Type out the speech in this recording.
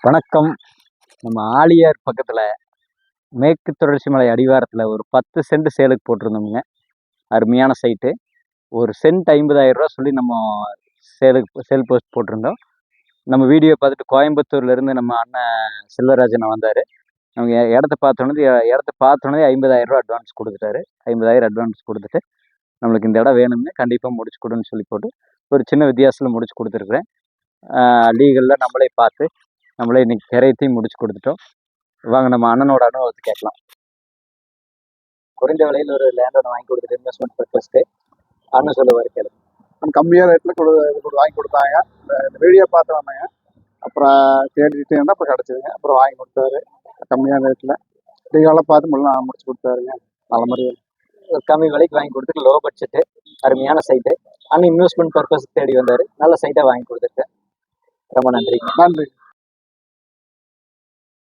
வணக்கம். நம்ம ஆழியார் பக்கத்தில் மேற்கு தொடர்ச்சி மலை அடிவாரத்தில் ஒரு 10 சென்ட் சேலுக்கு போட்டிருந்தோமுங்க. அருமையான சைட்டு. ஒரு சென்ட் 50,000 ரூபா சொல்லி நம்ம சேல் போஸ்ட் போட்டிருந்தோம். நம்ம வீடியோ பார்த்துட்டு கோயம்புத்தூர்லேருந்து நம்ம அண்ணன் செல்வராஜன் வந்தார். அவங்க இடத்த பார்த்தோன்னே 50,000 ரூபா அட்வான்ஸ் கொடுத்துட்டாரு. 50,000 அட்வான்ஸ் கொடுத்துட்டு நம்மளுக்கு இந்த இடம் வேணும்னு கண்டிப்பாக முடிச்சு கொடுன்னு சொல்லி போட்டு ஒரு சின்ன வித்தியாசத்தில் முடிச்சு கொடுத்துருக்குறேன். லீகலில் நம்மளே பார்த்து நம்மளே இன்னைக்கு கரையத்தையும் முடிச்சு கொடுத்துட்டோம். வாங்க நம்ம அண்ணனோட அனுபவத்தை கேட்கலாம். குறைந்த விலையில் ஒரு லேண்ட் ஒன்று வாங்கி கொடுத்துட்டு இன்வெஸ்ட்மெண்ட் பர்பஸ்க்கு அண்ணன் சொல்லுவார் கேளு. நம்ம கம்மியான ரேட்டில் வாங்கி கொடுத்தாங்க. இந்த வீடியோ பார்த்து வந்தாங்க. அப்புறம் தேடிட்டு இருந்தால் அப்புறம் கிடச்சிதுங்க. அப்புறம் வாங்கி கொடுத்தாரு கம்மியான ரேட்டில். லீகலாக பார்த்து முடிச்சு கொடுத்தாருங்க. நல்ல மாதிரி ஒரு கம்மி விலைக்கு வாங்கி கொடுத்துட்டு லோ பட்ஜெட்டு அருமையான சைட்டு. அண்ணன் இன்வெஸ்ட்மெண்ட் பர்பஸ்க்கு தேடி வந்தார். நல்ல சைட்டாக வாங்கி கொடுத்துருக்கேன். ரொம்ப நன்றி.